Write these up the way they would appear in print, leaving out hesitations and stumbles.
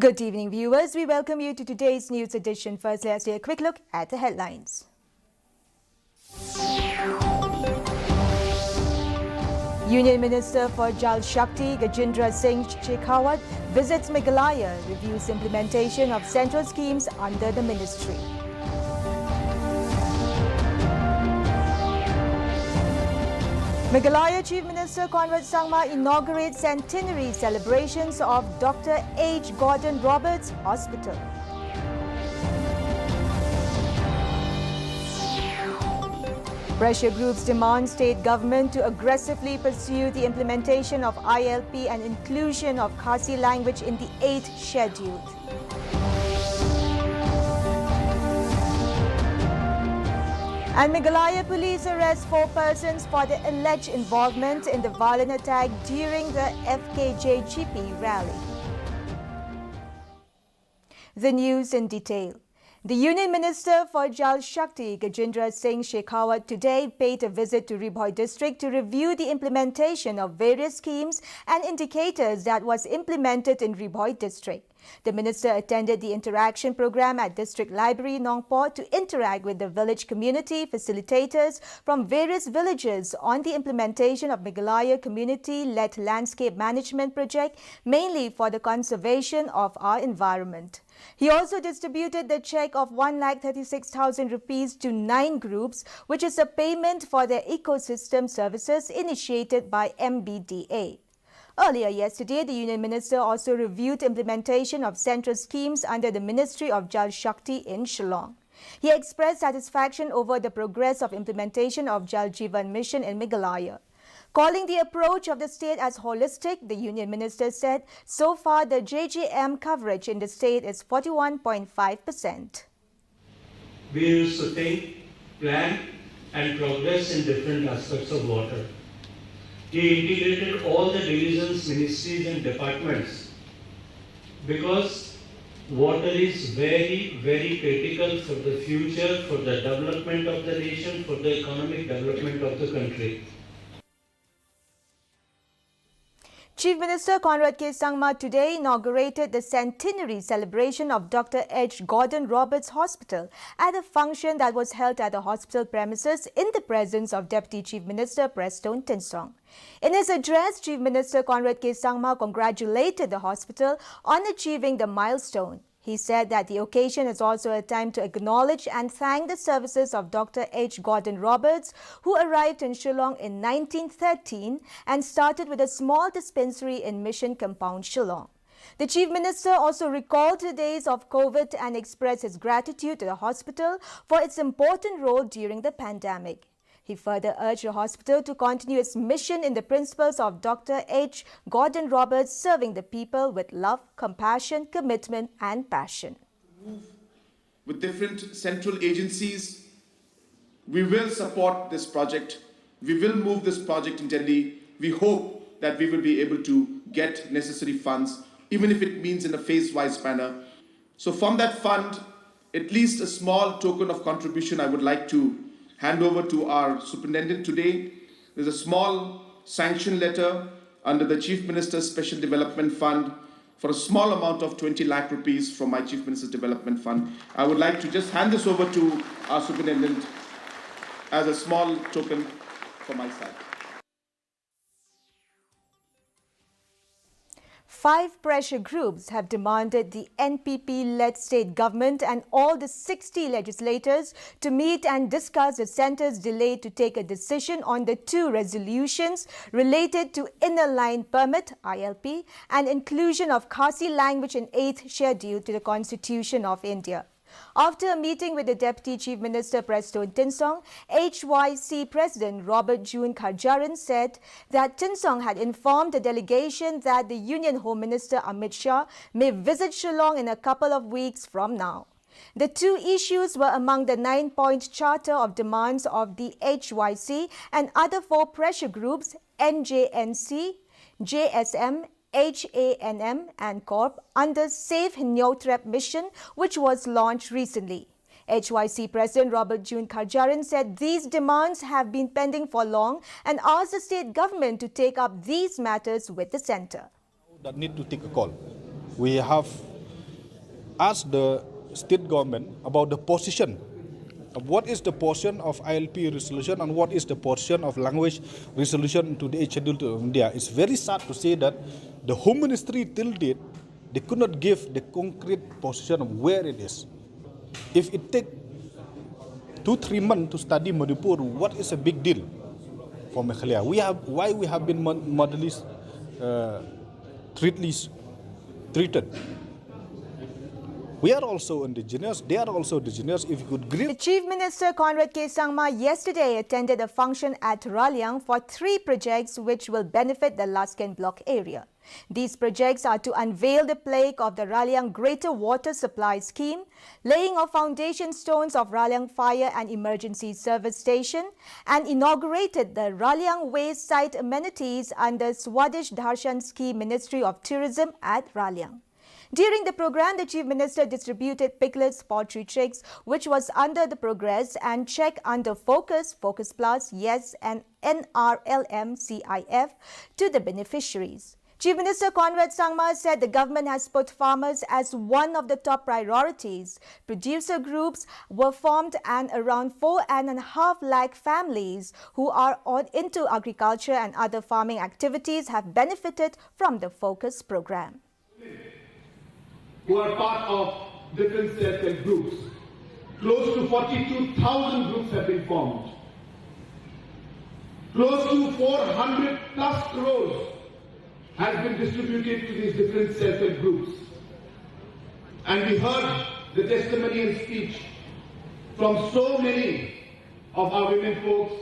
Good evening, viewers. We welcome you to today's news edition. First, let's take a quick look at the headlines. Union Minister for Jal Shakti Gajendra Singh Shekhawat visits Meghalaya, reviews implementation of central schemes under the ministry. Meghalaya Chief Minister Conrad Sangma inaugurates centenary celebrations of Dr. H. Gordon Roberts Hospital. Pressure groups demand state government to aggressively pursue the implementation of ILP and inclusion of Khasi language in the 8th schedule. And Meghalaya police arrest 4 persons for their alleged involvement in the violent attack during the FKJGP rally. The news in detail. The Union Minister for Jal Shakti Gajendra Singh Shekhawat today paid a visit to Ribhoi district to review the implementation of various schemes and indicators that was implemented in Ribhoi district. The minister attended the interaction program at District Library, Nongpor, to interact with the village community facilitators from various villages on the implementation of Meghalaya community-led landscape management project, mainly for the conservation of our environment. He also distributed the cheque of 1,36,000 rupees to 9 groups, which is a payment for their ecosystem services initiated by MBDA. Earlier yesterday, the Union Minister also reviewed implementation of central schemes under the Ministry of Jal Shakti in Shillong. He expressed satisfaction over the progress of implementation of Jal Jeevan Mission in Meghalaya. Calling the approach of the state as holistic, the Union Minister said, so far the JJM coverage in the state is 41.5%. We used to think, plan and progress in different aspects of water. He integrated all the divisions, ministries and departments because water is very, very critical for the future, for the development of the nation, for the economic development of the country. Chief Minister Conrad K. Sangma today inaugurated the centenary celebration of Dr. H. Gordon Roberts Hospital at a function that was held at the hospital premises in the presence of Deputy Chief Minister Preston Tinsong. In his address, Chief Minister Conrad K. Sangma congratulated the hospital on achieving the milestone. He said that the occasion is also a time to acknowledge and thank the services of Dr. H. Gordon Roberts, who arrived in Shillong in 1913 and started with a small dispensary in Mission Compound, Shillong. The Chief Minister also recalled the days of COVID and expressed his gratitude to the hospital for its important role during the pandemic. He further urged the hospital to continue its mission in the principles of Dr. H. Gordon Roberts, serving the people with love, compassion, commitment and passion. With different central agencies, we will support this project. We will move this project in Delhi. We hope that we will be able to get necessary funds, even if it means in a phase-wise manner. So from that fund, at least a small token of contribution I would like to hand over to our superintendent today. There's a small sanction letter under the Chief Minister's Special Development Fund for a small amount of 20 lakh rupees from my Chief Minister's Development Fund. I would like to just hand this over to our superintendent as a small token from my side. 5 pressure groups have demanded the NPP-led state government and all the 60 legislators to meet and discuss the centre's delay to take a decision on the 2 resolutions related to Inner Line Permit, ILP, and inclusion of Khasi language in 8th schedule to the Constitution of India. After a meeting with the Deputy Chief Minister Preston Tinsong, HYC President Robert June Kharjaran said that Tinsong had informed the delegation that the Union Home Minister Amit Shah may visit Shillong in a couple of weeks from now. The 2 issues were among the 9-point charter of demands of the HYC and other 4 pressure groups NJNC, JSM, HANM and Corp under Safe Nyotrep mission, which was launched recently. HYC President Robert June Kharjaran said these demands have been pending for long and asked the state government to take up these matters with the centre. That need to take a call. We have ask the state government about the position of what is the portion of ILP resolution and what is the portion of language resolution to the 8th schedule to India. It's very sad to say that the Home Ministry till date, they could not give the concrete position of where it is. If it takes 2-3 months to study Manipur, what is a big deal for Meghalaya? Why we have been modernist treated. We are also indigenous, they are also indigenous. If you could The grill. Chief Minister Conrad K. Sangma yesterday attended a function at Raliang for 3 projects which will benefit the Lasken block area. These projects are to unveil the plague of the Raliang Greater Water Supply Scheme, laying of foundation stones of Raliang Fire and Emergency Service Station, and inaugurated the Raliang Waste Site amenities under Swadesh Darshan Scheme Ministry of Tourism at Raliang. During the program, the Chief Minister distributed piglets, poultry chicks, which was under the Progress, and check under Focus, Focus Plus, Yes, and NRLM CIF to the beneficiaries. Chief Minister Conrad Sangma said the government has put farmers as one of the top priorities. Producer groups were formed and around 4.5 lakh families who are into agriculture and other farming activities have benefited from the Focus program. Who are part of different self-help groups. Close to 42,000 groups have been formed. Close to 400 plus crores has been distributed to these different self-help groups. And we heard the testimony and speech from so many of our women folks,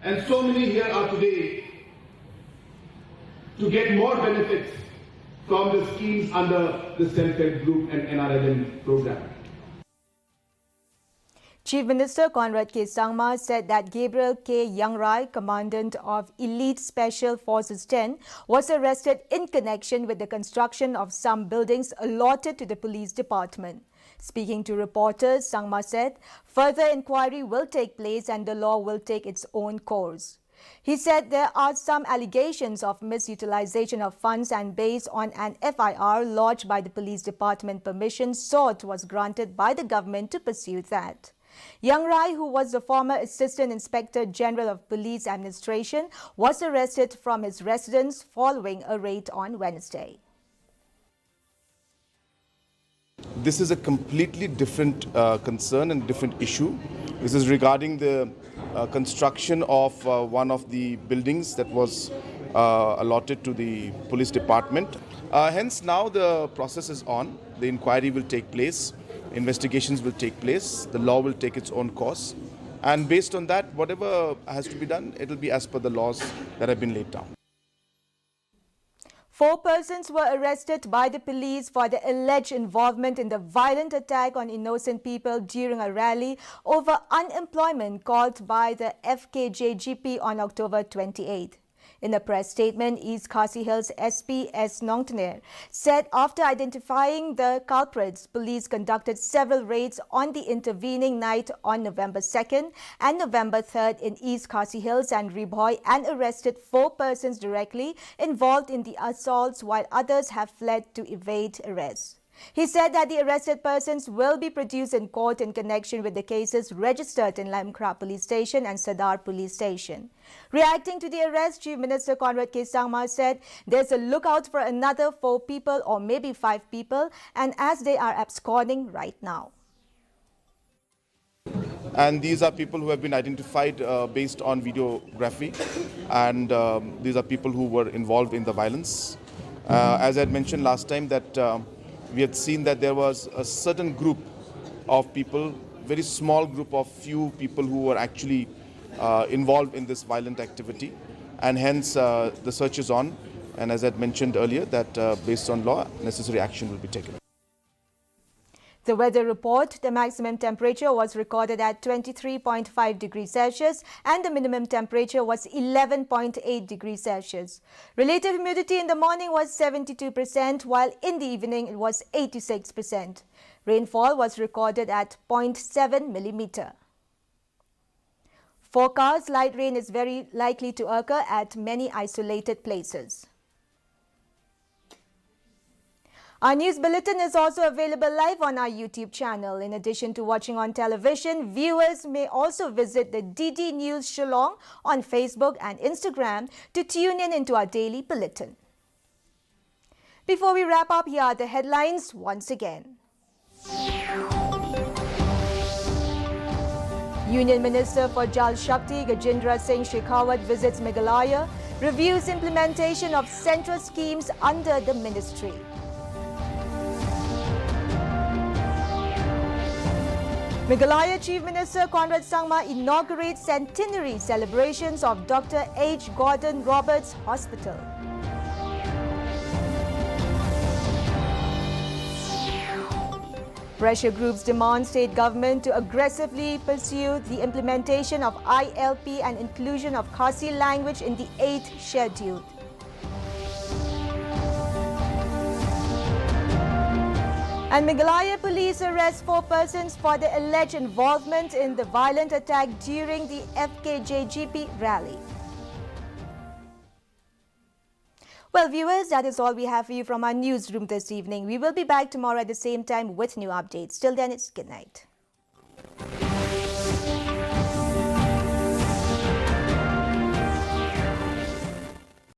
and so many here are today to get more benefits from the schemes under the self-help group and NRLM program. Chief Minister Conrad K. Sangma said that Gabriel K. Youngrai, Commandant of Elite Special Forces 10, was arrested in connection with the construction of some buildings allotted to the police department. Speaking to reporters, Sangma said further inquiry will take place and the law will take its own course. He said there are some allegations of misutilization of funds, and based on an FIR lodged by the police department, permission sought was granted by the government to pursue that. Youngrai, who was the former Assistant Inspector General of Police Administration, was arrested from his residence following a raid on Wednesday. This is a completely different concern and different issue. This is regarding the construction of one of the buildings that was allotted to the police department. Hence now the process is on. The inquiry will take place, investigations will take place, the law will take its own course, and based on that, whatever has to be done, it will be as per the laws that have been laid down. 4 persons were arrested by the police for the alleged involvement in the violent attack on innocent people during a rally over unemployment called by the FKJGP on October 28. In a press statement, East Khasi Hills SP S. Nongtaner said after identifying the culprits, police conducted several raids on the intervening night on November 2nd and November 3rd in East Khasi Hills and Ribhoi and arrested 4 persons directly involved in the assaults, while others have fled to evade arrest. He said that the arrested persons will be produced in court in connection with the cases registered in Lamkra Police Station and Sadar Police Station. Reacting to the arrest, Chief Minister Conrad K. Sangma said there's a lookout for another 4 people or maybe 5 people, and as they are absconding right now. And these are people who have been identified based on videography, and these are people who were involved in the violence. As I had mentioned last time, that we had seen that there was a certain group of people, very small group of few people who were actually involved in this violent activity, and hence the search is on, and as I had mentioned earlier, that based on law, necessary action will be taken. The weather report: the maximum temperature was recorded at 23.5 degrees Celsius and the minimum temperature was 11.8 degrees Celsius. Relative humidity in the morning was 72%, while in the evening it was 86%. Rainfall was recorded at 0.7 millimeter. Forecast: light rain is very likely to occur at many isolated places. Our news bulletin is also available live on our YouTube channel. In addition to watching on television, viewers may also visit the DD News Shillong on Facebook and Instagram to tune in into our daily bulletin. Before we wrap up, here are the headlines once again. Union Minister for Jal Shakti Gajendra Singh Shekhawat visits Meghalaya, reviews implementation of central schemes under the ministry. Meghalaya Chief Minister Conrad Sangma inaugurates centenary celebrations of Dr. H. Gordon Roberts Hospital. Pressure groups demand state government to aggressively pursue the implementation of ILP and inclusion of Khasi language in the 8th schedule. And Meghalaya police arrest 4 persons for their alleged involvement in the violent attack during the FKJGP rally. Well, viewers, that is all we have for you from our newsroom this evening. We will be back tomorrow at the same time with new updates. Till then, it's good night.